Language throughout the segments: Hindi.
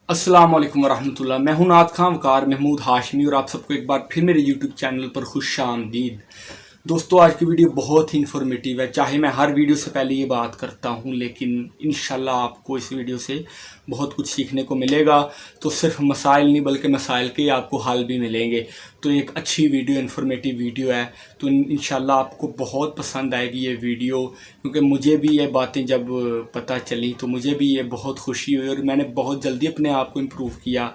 अस्सलाम वालेकुम वरहमतुल्लाह। मैं हूं नात खां वकार महमूद हाशमी और आप सबको एक बार फिर मेरे यूट्यूब चैनल पर खुश आमदीद। दोस्तों, आज की वीडियो बहुत ही इन्फॉर्मेटिव है। चाहे मैं हर वीडियो से पहले ये बात करता हूं, लेकिन इंशाल्लाह आपको इस वीडियो से बहुत कुछ सीखने को मिलेगा। तो सिर्फ मसाइल नहीं बल्कि मसाइल के आपको हल भी मिलेंगे। तो एक अच्छी वीडियो, इन्फॉर्मेटिव वीडियो है, तो इंशाल्लाह आपको बहुत पसंद आएगी ये वीडियो। क्योंकि मुझे भी ये बातें जब पता चली तो मुझे भी ये बहुत खुशी हुई और मैंने बहुत जल्दी अपने आप को इम्प्रूव किया।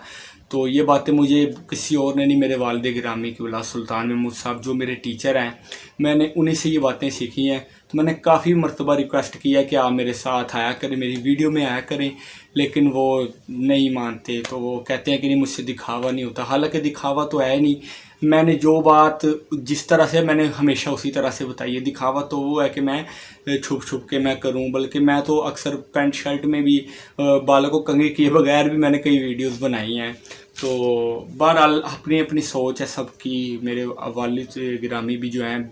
तो ये बातें मुझे किसी और ने नहीं, मेरे वालिद गिरामी की औलाद सुल्तान महमूद साहब जो मेरे टीचर हैं, मैंने उन्हीं से ये बातें सीखी हैं। तो मैंने काफ़ी मरतबा रिक्वेस्ट किया कि आप मेरे साथ आया करें, मेरी वीडियो में आया करें, लेकिन वो नहीं मानते। तो वो कहते हैं कि नहीं, मुझसे दिखावा नहीं होता। हालांकि दिखावा तो है नहीं। मैंने जो बात जिस तरह से मैंने हमेशा उसी तरह से बताई है। दिखावा तो वो है कि मैं छुप छुप के मैं करूं, बल्कि मैं तो अक्सर पैंट शर्ट में भी बालों को कंघी किए बगैर भी मैंने कई वीडियोस बनाई हैं। तो बहरहाल अपनी अपनी सोच है सबकी। मेरे वालिद गिरामी भी जो हैं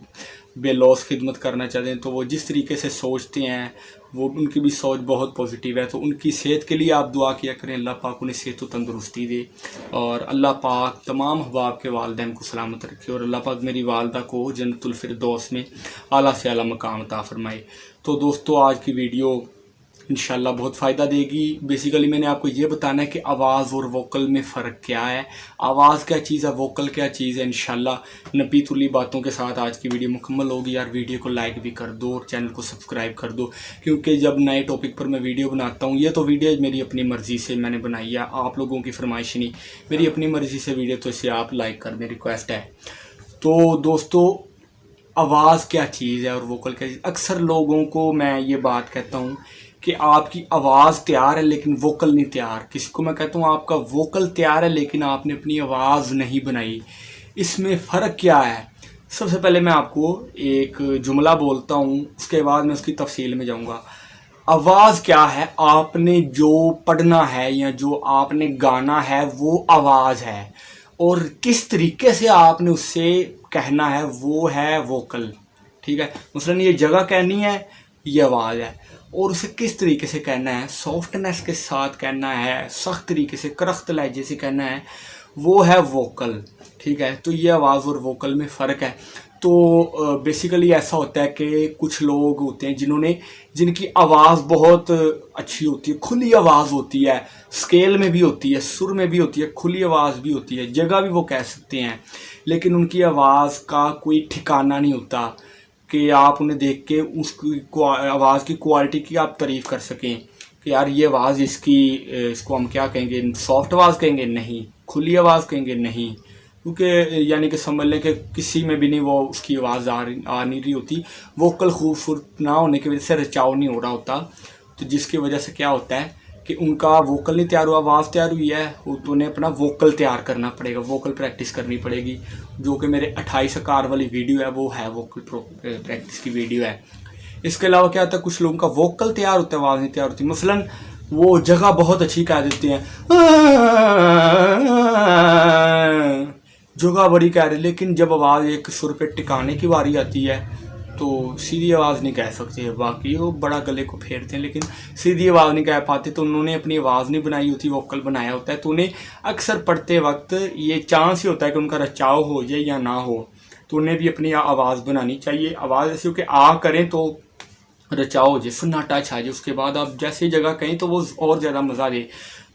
बेलौस खिदमत करना चाहते हैं, तो वो जिस तरीके से सोचते हैं वो उनकी भी सोच बहुत पॉजिटिव है। तो उनकी सेहत के लिए आप दुआ किया करें, अल्लाह पाक उन्हें सेहत व तंदुरुस्ती दे और अल्लाह पाक तमाम अहबाब के वालिदैन को सलामत रखे और अल्लाह पाक मेरी वालदा को जन्नतुल फिरदौस में आला से आला मकाम अता फरमाए। तो दोस्तों, आज की वीडियो इंशाल्लाह बहुत फ़ायदा देगी। बेसिकली मैंने आपको ये बताना है कि आवाज़ और वोकल में फ़र्क क्या है, आवाज़ क्या चीज़ है, वोकल क्या चीज़ है। इंशाल्लाह नपीतुली बातों के साथ आज की वीडियो मुकम्मल होगी। यार वीडियो को लाइक भी कर दो और चैनल को सब्सक्राइब कर दो, क्योंकि जब नए टॉपिक पर मैं वीडियो बनाता हूँ, ये तो वीडियो मेरी अपनी मर्ज़ी से मैंने बनाई है, आप लोगों की फरमाइश नहीं, मेरी अपनी मर्ज़ी से वीडियो, तो इसे आप लाइक कर दें, रिक्वेस्ट है। तो दोस्तों, आवाज़ क्या चीज़ है और वोकल क्या चीज़। अक्सर लोगों को मैं ये बात कहता हूँ कि आपकी आवाज़ तैयार है लेकिन वोकल नहीं तैयार। किसी को मैं कहता हूँ आपका वोकल तैयार है लेकिन आपने अपनी आवाज़ नहीं बनाई। इसमें फ़र्क क्या है? सबसे पहले मैं आपको एक जुमला बोलता हूँ, उसके बाद मैं उसकी तफसील में जाऊँगा। आवाज़ क्या है? आपने जो पढ़ना है या जो आपने गाना है वो आवाज़ है, और किस तरीके से आपने उससे कहना है वो है वोकल। ठीक है, मसलन ये जगह कहनी है, ये आवाज़ है, और उसे किस तरीके से कहना है, सॉफ्टनेस के साथ कहना है, सख्त तरीके से करख्त लहजे से कहना है, वो है वोकल। ठीक है, तो ये आवाज़ और वोकल में फ़र्क है। तो बेसिकली ऐसा होता है कि कुछ लोग होते हैं जिनकी आवाज़ बहुत अच्छी होती है, खुली आवाज़ होती है, स्केल में भी होती है, सुर में भी होती है, खुली आवाज़ भी होती है, जगह भी वो कह सकते हैं, लेकिन उनकी आवाज़ का कोई ठिकाना नहीं होता कि आप उन्हें देख के उसकी आवाज़ की क्वालिटी की आप तारीफ़ कर सकें कि यार ये आवाज़ इसको हम क्या कहेंगे, सॉफ्ट आवाज़ कहेंगे नहीं, खुली आवाज़ कहेंगे नहीं, क्योंकि यानी कि समझ लें कि किसी में भी नहीं वो उसकी आवाज़ आ नहीं रही होती। वोकल खूबसूरत ना होने की वजह से रिचाव नहीं हो रहा होता, तो जिसकी वजह से क्या होता है कि उनका वोकल नहीं तैयार हुआ, आवाज़ तैयार हुई है, तो उन्हें अपना वोकल तैयार करना पड़ेगा, वोकल प्रैक्टिस करनी पड़ेगी। जो कि मेरे 28 आकार वाली वीडियो है वो है वोकल प्रैक्टिस की वीडियो है। इसके अलावा क्या होता है, कुछ लोगों का वोकल तैयार होता है, आवाज़ नहीं तैयार होती। मसलन वो जगह बहुत अच्छी कह देते हैं, जगह बड़ी कह रही, लेकिन जब आवाज़ एक सुर पे टिकाने की बारी आती है तो सीधी आवाज़ नहीं कह सकते। बाकी वो बड़ा गले को फेरते हैं लेकिन सीधी आवाज़ नहीं कह पाते। तो उन्होंने अपनी आवाज़ नहीं बनाई होती, वोकल बनाया होता है। तो उन्हें अक्सर पढ़ते वक्त ये चांस ही होता है कि उनका रचाव हो जाए या ना हो, तो उन्हें भी अपनी आवाज़ बनानी चाहिए। आवाज़ ऐसी हो कि आ करें तो रचाव हो जाए, सन्नाटा छा जाए, उसके बाद आप जैसी जगह कहें तो वो और ज़्यादा मज़ा दे।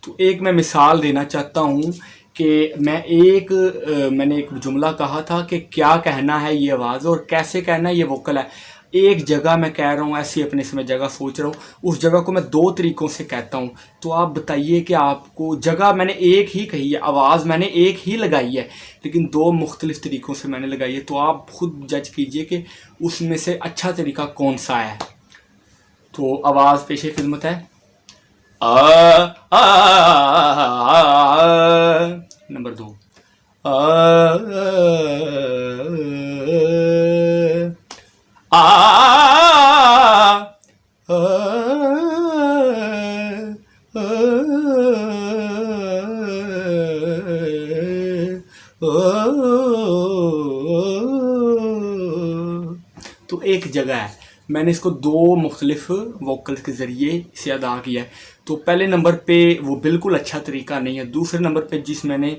तो एक मैं मिसाल देना चाहता हूँ कि मैंने एक जुमला कहा था कि क्या कहना है ये आवाज़ और कैसे कहना है ये वोकल है। एक जगह मैं कह रहा हूँ, ऐसी अपने से मैं जगह सोच रहा हूँ, उस जगह को मैं दो तरीक़ों से कहता हूँ। तो आप बताइए कि आपको जगह मैंने एक ही कही है, आवाज़ मैंने एक ही लगाई है, लेकिन दो मुख्तलिफ़ तरीक़ों से मैंने लगाई है। तो आप खुद जज कीजिए कि उसमें से अच्छा तरीका कौन सा है। तो आवाज़ पेशे खिदमत है। आ, आ, नंबर 2 आ, आ, तो एक जगह है। मैंने इसको 2 मुख्तलिफ वोकल्स के ज़रिए इसे अदा किया है। तो पहले नंबर पे वो बिल्कुल अच्छा तरीका नहीं है, दूसरे नंबर पे जिस मैंने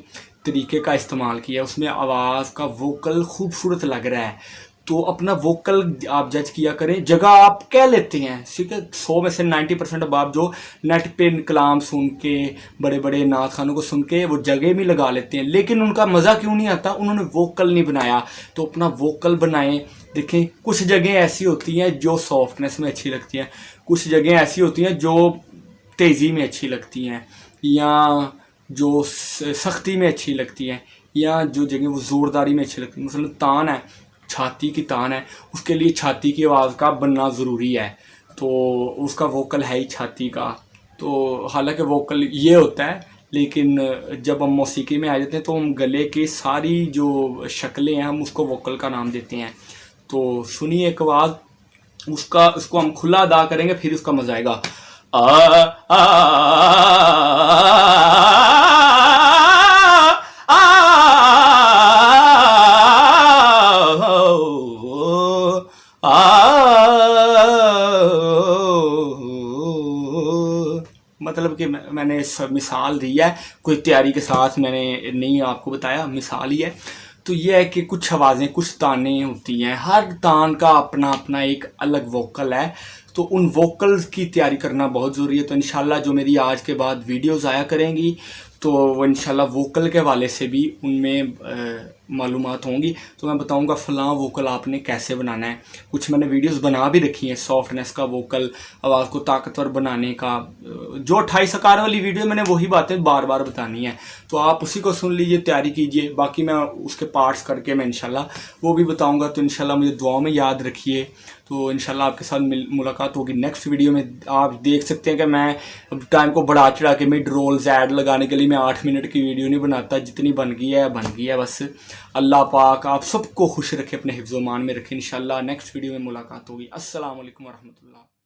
तरीके का इस्तेमाल किया उसमें आवाज़ का वोकल खूबसूरत लग रहा है। तो अपना वोकल आप जज किया करें, जगह आप कह लेते हैं, ठीक है, 100 में से 90% अब आप जो नेट पे कलाम सुन के बड़े बड़े नात खानों को सुन के वो जगह भी लगा लेते हैं, लेकिन उनका मज़ा क्यों नहीं आता, उन्होंने वोकल नहीं बनाया। तो अपना वोकल बनाएं। देखें, कुछ जगह ऐसी होती हैं जो सॉफ्टनेस में अच्छी लगती हैं, कुछ जगह ऐसी होती हैं जो तेज़ी में अच्छी लगती हैं, या जो सख्ती में अच्छी लगती हैं, या जो जगह वो ज़ोरदारी में अच्छी लगती है। मसलन तान है, छाती की तान है, उसके लिए छाती की आवाज़ का बनना ज़रूरी है, तो उसका वोकल है ही छाती का। तो हालांकि वोकल ये होता है, लेकिन जब हम मौसीकी में आ जाते हैं तो हम गले की सारी जो शक्लें हैं हम उसको वोकल का नाम देते हैं। तो सुनिए एक आवाज़, उसको हम खुला अदा करेंगे, फिर उसका मज़ा आएगा। आ आ मतलब कि मैंने मिसाल दी है, कोई तैयारी के साथ मैंने नहीं आपको बताया, मिसाल ही है। तो ये है कि कुछ आवाज़ें, कुछ तानें होती हैं, हर तान का अपना अपना एक अलग वोकल है, तो उन वोकल्स की तैयारी करना बहुत ज़रूरी है। तो इंशाल्लाह जो मेरी आज के बाद वीडियोस आया करेंगी तो वो इंशाल्लाह वोकल के हवाले से भी उनमें मालूमात होंगी। तो मैं बताऊंगा फ़लाँ वोकल आपने कैसे बनाना है। कुछ मैंने वीडियोस बना भी रखी हैं, सॉफ्टनेस का वोकल, आवाज़ को ताकतवर बनाने का। जो 28 आकार वाली वीडियो मैंने वही बातें बार बार बतानी है, तो आप उसी को सुन लीजिए, तैयारी कीजिए। बाकी मैं उसके पार्ट्स करके मैं इंशाल्लाह वो भी बताऊँगा। तो इंशाल्लाह मुझे दुआओं में याद रखिए। तो इंशाल्लाह आपके साथ मुलाकात होगी नेक्स्ट वीडियो में। आप देख सकते हैं कि मैं टाइम को बढ़ा चढ़ा के मिड रोल्स ऐड लगाने के लिए मैं 8 मिनट की वीडियो नहीं बनाता, जितनी बन गई है बस। अल्लाह पाक आप सबको खुश रखे, अपने हिफ्ज़-ओ-मान में रखे। इंशाल्लाह नेक्स्ट वीडियो में मुलाकात होगी। अस्सलाम वालेकुम वरहमतुल्लाह।